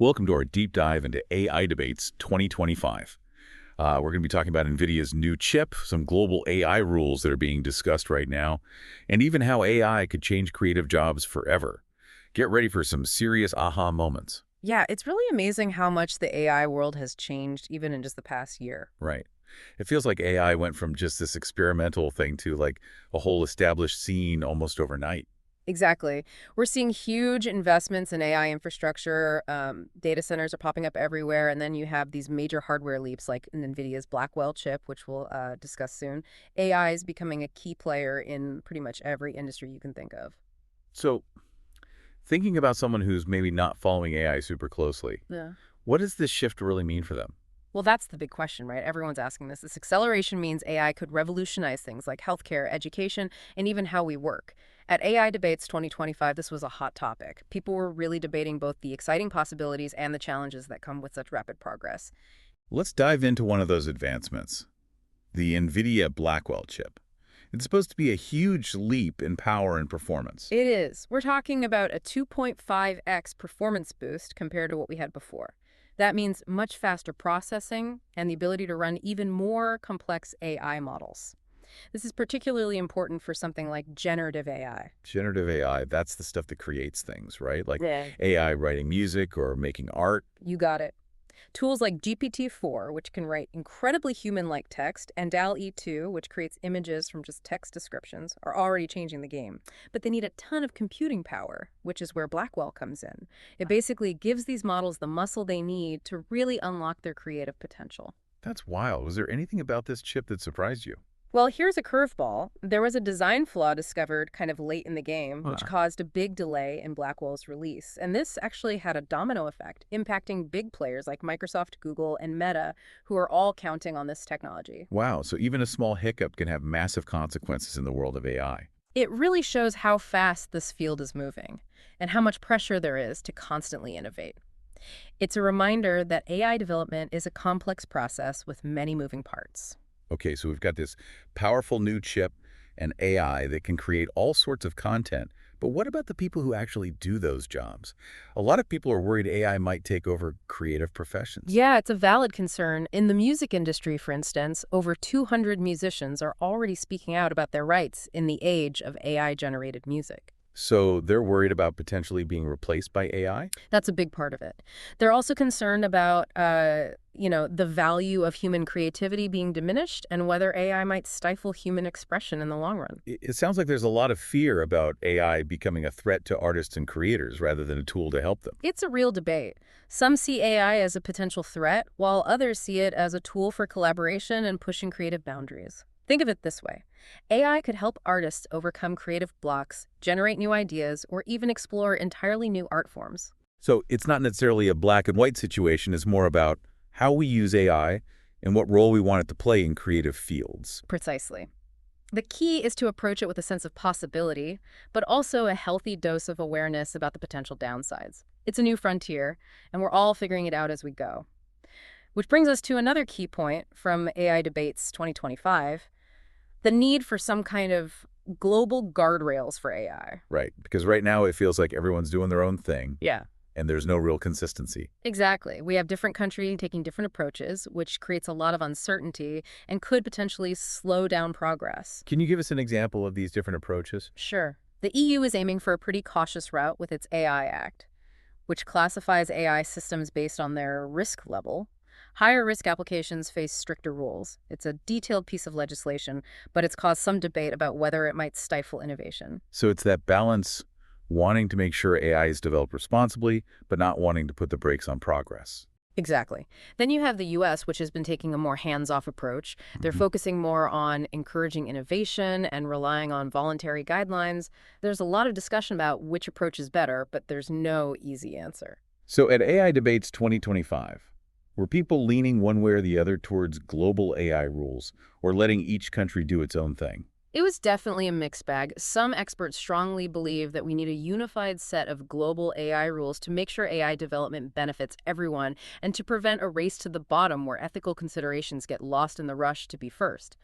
Welcome to our deep dive into AI debates 2025. We're going to be talking about Nvidia's new chip, some global AI rules that are being discussed right now, and even how AI could change creative jobs forever. Get ready for some serious aha moments. Yeah, it's really amazing how much the AI world has changed even in just the past year. Right. It feels like AI went from just this experimental thing to like a whole established scene almost overnight. Exactly. We're seeing huge investments in AI infrastructure. Data centers are popping up everywhere. And then you have these major hardware leaps like Nvidia's Blackwell chip, which we'll discuss soon. AI is becoming a key player in pretty much every industry you can think of. So, thinking about someone who's maybe not following AI super closely, Yeah. what does this shift really mean for them? Well, that's the big question, right? Everyone's asking this. This acceleration means AI could revolutionize things like healthcare, education, and even how we work. At AI Debates 2025, this was a hot topic. People were really debating both the exciting possibilities and the challenges that come with such rapid progress. Let's dive into one of those advancements, the Nvidia Blackwell chip. It's supposed to be a huge leap in power and performance. It is. We're talking about a 2.5x performance boost compared to what we had before. That means much faster processing and the ability to run even more complex AI models. This is particularly important for something like generative AI. Generative AI, that's the stuff that creates things, right? Like Yeah. AI writing music or making art. You got it. Tools like GPT-4, which can write incredibly human-like text, and DALL-E 2, which creates images from just text descriptions, are already changing the game. But they need a ton of computing power, which is where Blackwell comes in. It basically gives these models the muscle they need to really unlock their creative potential. That's wild. Was there anything about this chip that surprised you? Well, here's a curveball. There was a design flaw discovered kind of late in the game, which Huh. caused a big delay in Blackwell's release. And this actually had a domino effect, impacting big players like Microsoft, Google, and Meta, who are all counting on this technology. Wow, so even a small hiccup can have massive consequences in the world of AI. It really shows how fast this field is moving and how much pressure there is to constantly innovate. It's a reminder that AI development is a complex process with many moving parts. Okay, so we've got this powerful new chip and AI that can create all sorts of content. But what about the people who actually do those jobs? A lot of people are worried AI might take over creative professions. Yeah, it's a valid concern. In the music industry, for instance, over 200 musicians are already speaking out about their rights in the age of AI-generated music. So they're worried about potentially being replaced by AI? That's a big part of it. They're also concerned about, the value of human creativity being diminished and whether AI might stifle human expression in the long run. It sounds like there's a lot of fear about AI becoming a threat to artists and creators rather than a tool to help them. It's a real debate. Some see AI as a potential threat, while others see it as a tool for collaboration and pushing creative boundaries. Think of it this way. AI could help artists overcome creative blocks, generate new ideas, or even explore entirely new art forms. So it's not necessarily a black and white situation. It's more about how we use AI and what role we want it to play in creative fields. Precisely. The key is to approach it with a sense of possibility, but also a healthy dose of awareness about the potential downsides. It's a new frontier, and we're all figuring it out as we go. Which brings us to another key point from AI Debates 2025, the need for some kind of global guardrails for AI. Right, because right now it feels like everyone's doing their own thing Yeah. and there's no real consistency. Exactly. We have different countries taking different approaches, which creates a lot of uncertainty and could potentially slow down progress. Can you give us an example of these different approaches? Sure. The EU is aiming for a pretty cautious route with its AI Act, which classifies AI systems based on their risk level. Higher risk applications face stricter rules. It's a detailed piece of legislation, but it's caused some debate about whether it might stifle innovation. So it's that balance, wanting to make sure AI is developed responsibly, but not wanting to put the brakes on progress. Exactly. Then you have the US, which has been taking a more hands-off approach. They're Mhm. focusing more on encouraging innovation and relying on voluntary guidelines. There's a lot of discussion about which approach is better, but there's no easy answer. So at AI Debates 2025, were people leaning one way or the other towards global AI rules or letting each country do its own thing? It was definitely a mixed bag. Some experts strongly believe that we need a unified set of global AI rules to make sure AI development benefits everyone and to prevent a race to the bottom where ethical considerations get lost in the rush to be first.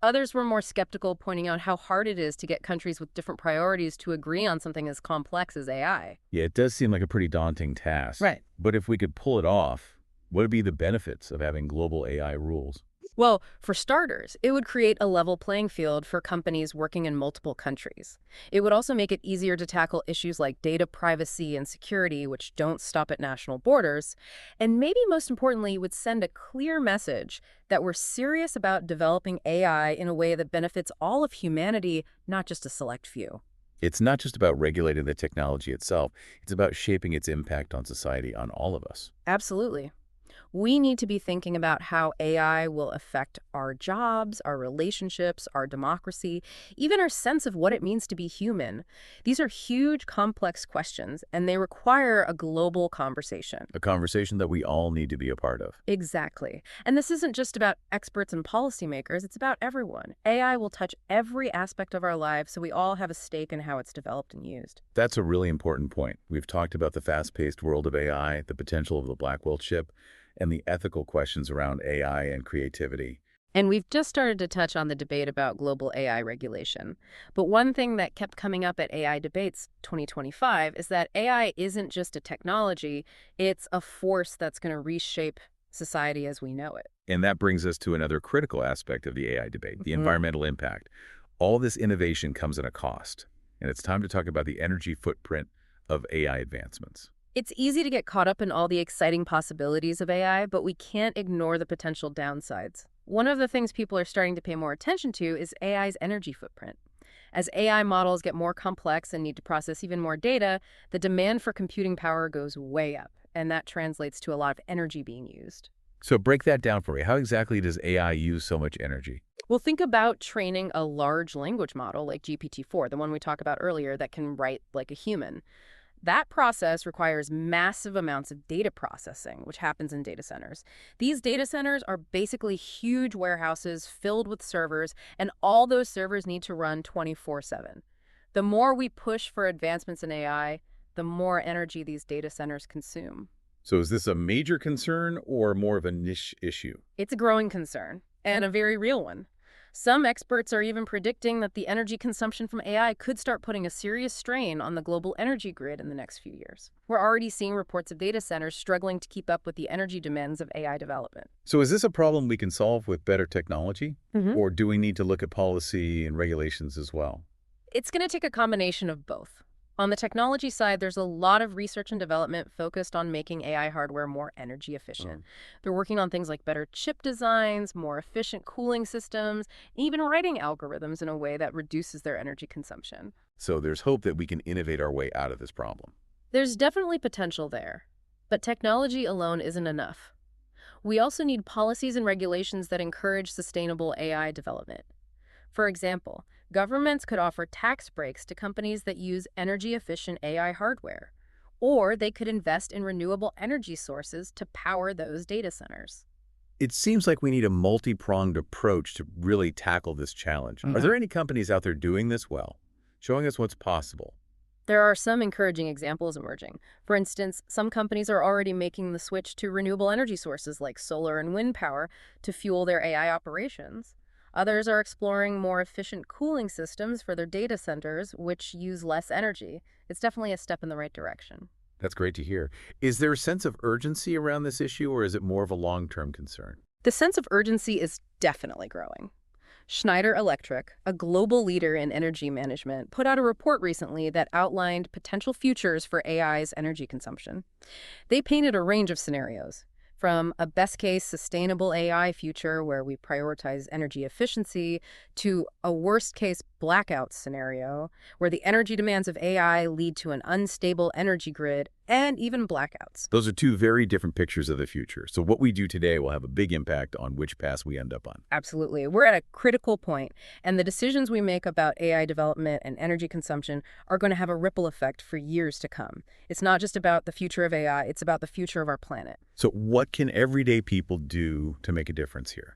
Others were more skeptical, pointing out how hard it is to get countries with different priorities to agree on something as complex as AI. Yeah, it does seem like a pretty daunting task. Right. But if we could pull it off, what would be the benefits of having global AI rules? Well, for starters, it would create a level playing field for companies working in multiple countries. It would also make it easier to tackle issues like data privacy and security, which don't stop at national borders. And maybe most importantly, it would send a clear message that we're serious about developing AI in a way that benefits all of humanity, not just a select few. It's not just about regulating the technology itself. It's about shaping its impact on society, on all of us. Absolutely. We need to be thinking about how AI will affect our jobs, our relationships, our democracy, even our sense of what it means to be human. These are huge, complex questions, and they require a global conversation. A conversation that we all need to be a part of. Exactly. And this isn't just about experts and policymakers, it's about everyone. AI will touch every aspect of our lives, so we all have a stake in how it's developed and used. That's a really important point. We've talked about the fast-paced world of AI, the potential of the Blackwell chip, and the ethical questions around AI and creativity. And we've just started to touch on the debate about global AI regulation. But one thing that kept coming up at AI Debates 2025 is that AI isn't just a technology, it's a force that's going to reshape society as we know it. And that brings us to another critical aspect of the AI debate, the Mhm. environmental impact. All this innovation comes at a cost, and it's time to talk about the energy footprint of AI advancements. It's easy to get caught up in all the exciting possibilities of AI, but we can't ignore the potential downsides. One of the things people are starting to pay more attention to is AI's energy footprint. As AI models get more complex and need to process even more data, the demand for computing power goes way up, and that translates to a lot of energy being used. So break that down for me. How exactly does AI use so much energy? Well, think about training a large language model like GPT-4, the one we talked about earlier that can write like a human. That process requires massive amounts of data processing, which happens in data centers. These data centers are basically huge warehouses filled with servers, and all those servers need to run 24/7. The more we push for advancements in AI, the more energy these data centers consume. So is this a major concern or more of a niche issue? It's a growing concern, and a very real one. Some experts are even predicting that the energy consumption from AI could start putting a serious strain on the global energy grid in the next few years. We're already seeing reports of data centers struggling to keep up with the energy demands of AI development. So is this a problem we can solve with better technology? Mhm. Or do we need to look at policy and regulations as well? It's going to take a combination of both. On the technology side, there's a lot of research and development focused on making AI hardware more energy efficient. They're working on things like better chip designs, more efficient cooling systems, even writing algorithms in a way that reduces their energy consumption. So there's hope that we can innovate our way out of this problem. There's definitely potential there, but technology alone isn't enough. We also need policies and regulations that encourage sustainable AI development. For example, governments could offer tax breaks to companies that use energy-efficient AI hardware, or they could invest in renewable energy sources to power those data centers. It seems like we need a multi-pronged approach to really tackle this challenge. Are there any companies out there doing this well, showing us what's possible? There are some encouraging examples emerging. For instance, some companies are already making the switch to renewable energy sources like solar and wind power to fuel their AI operations. Others are exploring more efficient cooling systems for their data centers, which use less energy. It's definitely a step in the right direction. That's great to hear. Is there a sense of urgency around this issue, or is it more of a long-term concern? The sense of urgency is definitely growing. Schneider Electric, a global leader in energy management, put out a report recently that outlined potential futures for AI's energy consumption. They painted a range of scenarios, from a best-case sustainable AI future where we prioritize energy efficiency to a worst-case blackout scenario where the energy demands of AI lead to an unstable energy grid and even blackouts. Those are two very different pictures of the future. So what we do today will have a big impact on which path we end up on. Absolutely. We're at a critical point, and the decisions we make about AI development and energy consumption are going to have a ripple effect for years to come. It's not just about the future of AI, it's about the future of our planet. So what can everyday people do to make a difference here?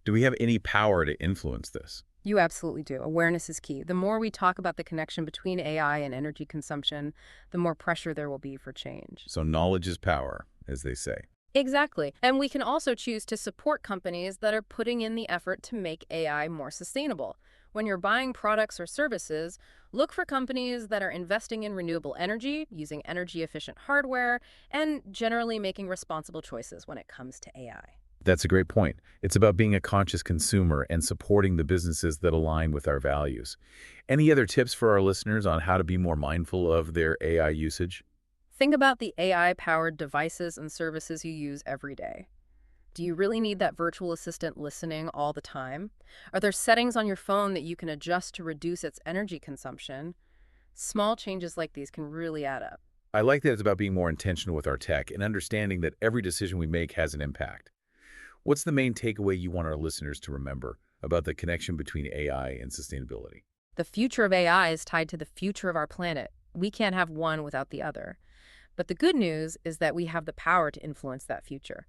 Do we have any power to influence this? You absolutely do. Awareness is key. The more we talk about the connection between AI and energy consumption, the more pressure there will be for change. So knowledge is power, as they say. Exactly. And we can also choose to support companies that are putting in the effort to make AI more sustainable. When you're buying products or services, look for companies that are investing in renewable energy, using energy efficient hardware, and generally making responsible choices when it comes to AI. That's a great point. It's about being a conscious consumer and supporting the businesses that align with our values. Any other tips for our listeners on how to be more mindful of their AI usage? Think about the AI-powered devices and services you use every day. Do you really need that virtual assistant listening all the time? Are there settings on your phone that you can adjust to reduce its energy consumption? Small changes like these can really add up. I like that it's about being more intentional with our tech and understanding that every decision we make has an impact. What's the main takeaway you want our listeners to remember about the connection between AI and sustainability? The future of AI is tied to the future of our planet. We can't have one without the other. But the good news is that we have the power to influence that future.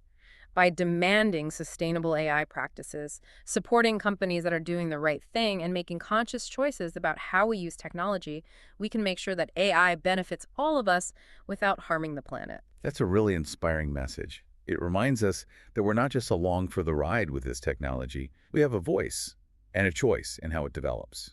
By demanding sustainable AI practices, supporting companies that are doing the right thing, and making conscious choices about how we use technology, we can make sure that AI benefits all of us without harming the planet. That's a really inspiring message. It reminds us that we're not just along for the ride with this technology. We have a voice and a choice in how it develops.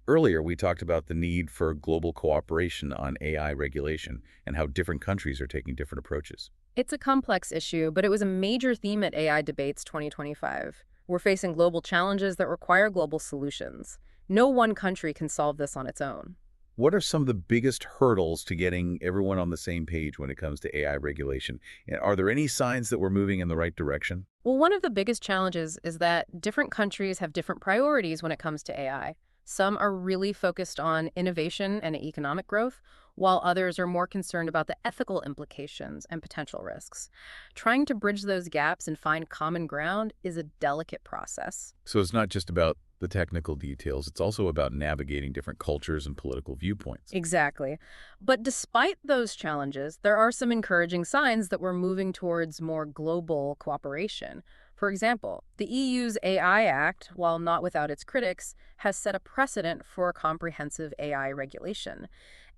Earlier, we talked about the need for global cooperation on AI regulation and how different countries are taking different approaches. It's a complex issue, but it was a major theme at AI Debates 2025. We're facing global challenges that require global solutions. No one country can solve this on its own. What are some of the biggest hurdles to getting everyone on the same page when it comes to AI regulation? And are there any signs that we're moving in the right direction? Well, one of the biggest challenges is that different countries have different priorities when it comes to AI. Some are really focused on innovation and economic growth, while others are more concerned about the ethical implications and potential risks. Trying to bridge those gaps and find common ground is a delicate process. So it's not just about the technical details, it's also about navigating different cultures and political viewpoints. Exactly. But despite those challenges, there are some encouraging signs that we're moving towards more global cooperation. For example, the EU's AI Act, while not without its critics, has set a precedent for comprehensive AI regulation.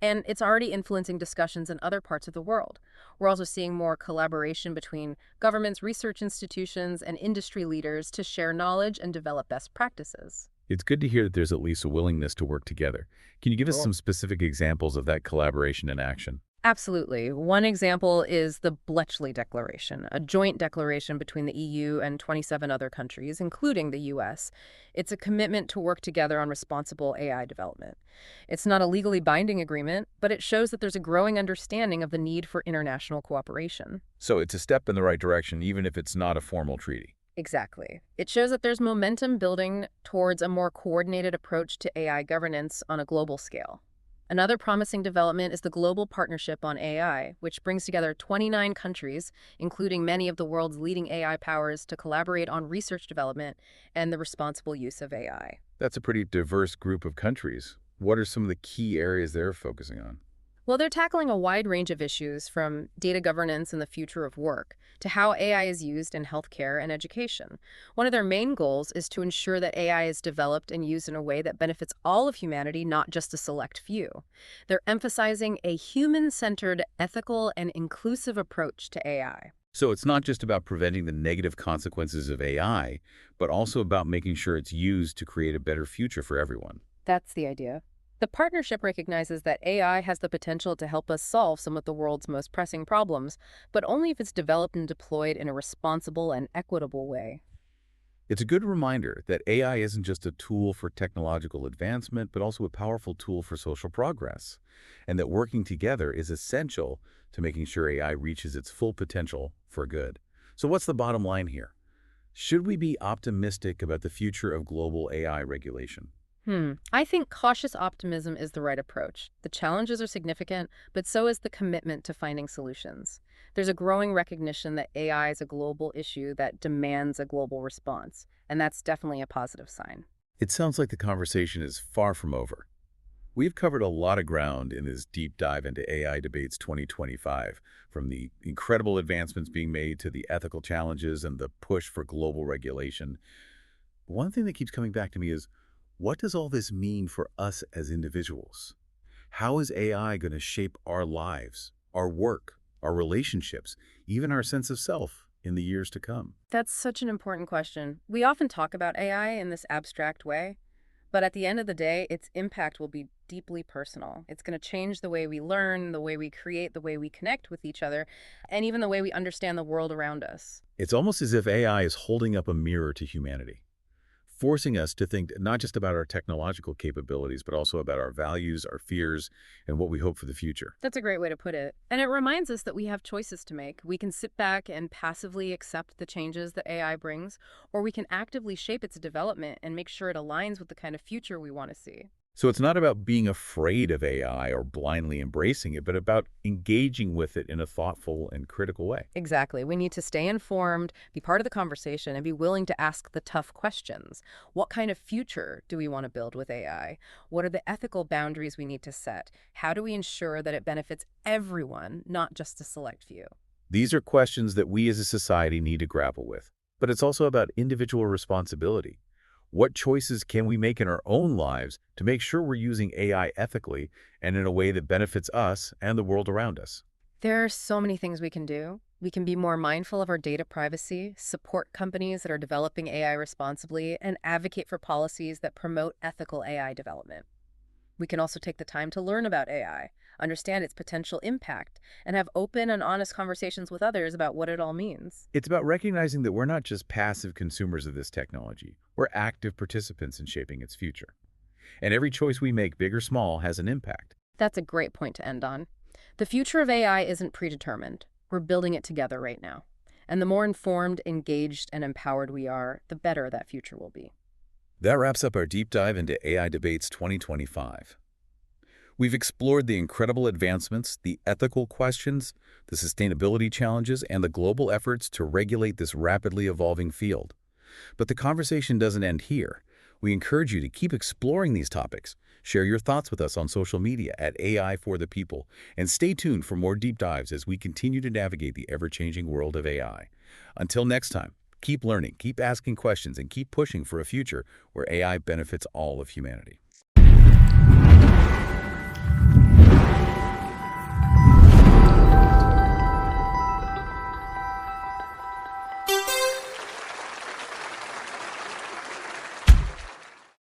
And it's already influencing discussions in other parts of the world. We're also seeing more collaboration between governments, research institutions, and industry leaders to share knowledge and develop best practices. It's good to hear that there's at least a willingness to work together. Can you give us Sure. some specific examples of that collaboration in action? Absolutely. One example is the Bletchley Declaration, a joint declaration between the EU and 27 other countries, including the US. It's a commitment to work together on responsible AI development. It's not a legally binding agreement, but it shows that there's a growing understanding of the need for international cooperation. So it's a step in the right direction, even if it's not a formal treaty. Exactly. It shows that there's momentum building towards a more coordinated approach to AI governance on a global scale. Another promising development is the Global Partnership on AI, which brings together 29 countries, including many of the world's leading AI powers, to collaborate on research development and the responsible use of AI. That's a pretty diverse group of countries. What are some of the key areas they're focusing on? Well, they're tackling a wide range of issues, from data governance and the future of work to how AI is used in healthcare and education. One of their main goals is to ensure that AI is developed and used in a way that benefits all of humanity, not just a select few. They're emphasizing a human-centered, ethical, and inclusive approach to AI. So it's not just about preventing the negative consequences of AI, but also about making sure it's used to create a better future for everyone. That's the idea. The partnership recognizes that AI has the potential to help us solve some of the world's most pressing problems, but only if it's developed and deployed in a responsible and equitable way. It's a good reminder that AI isn't just a tool for technological advancement, but also a powerful tool for social progress, and that working together is essential to making sure AI reaches its full potential for good. So what's the bottom line here? Should we be optimistic about the future of global AI regulation? I think cautious optimism is the right approach. The challenges are significant, but so is the commitment to finding solutions. There's a growing recognition that AI is a global issue that demands a global response, and that's definitely a positive sign. It sounds like the conversation is far from over. We've covered a lot of ground in this deep dive into AI Debates 2025, from the incredible advancements being made to the ethical challenges and the push for global regulation. One thing that keeps coming back to me is, what does all this mean for us as individuals? How is AI going to shape our lives, our work, our relationships, even our sense of self in the years to come? That's such an important question. We often talk about AI in this abstract way, but at the end of the day, its impact will be deeply personal. It's going to change the way we learn, the way we create, the way we connect with each other, and even the way we understand the world around us. It's almost as if AI is holding up a mirror to humanity, forcing us to think not just about our technological capabilities, but also about our values, our fears, and what we hope for the future. That's a great way to put it. And it reminds us that we have choices to make. We can sit back and passively accept the changes that AI brings, or we can actively shape its development and make sure it aligns with the kind of future we want to see. So it's not about being afraid of AI or blindly embracing it, but about engaging with it in a thoughtful and critical way. Exactly. We need to stay informed, be part of the conversation, and be willing to ask the tough questions. What kind of future do we want to build with AI? What are the ethical boundaries we need to set? How do we ensure that it benefits everyone, not just a select few? These are questions that we as a society need to grapple with. But it's also about individual responsibility. What choices can we make in our own lives to make sure we're using AI ethically and in a way that benefits us and the world around us? There are so many things we can do. We can be more mindful of our data privacy, support companies that are developing AI responsibly, and advocate for policies that promote ethical AI development. We can also take the time to learn about AI, understand its potential impact, and have open and honest conversations with others about what it all means. It's about recognizing that we're not just passive consumers of this technology. We're active participants in shaping its future. And every choice we make, big or small, has an impact. That's a great point to end on. The future of AI isn't predetermined. We're building it together right now. And the more informed, engaged, and empowered we are, the better that future will be. That wraps up our deep dive into AI Debates 2025. We've explored the incredible advancements, the ethical questions, the sustainability challenges, and the global efforts to regulate this rapidly evolving field. But the conversation doesn't end here. We encourage you to keep exploring these topics. Share your thoughts with us on social media at AI for the People, and stay tuned for more deep dives as we continue to navigate the ever-changing world of AI. Until next time, keep learning, keep asking questions, and keep pushing for a future where AI benefits all of humanity.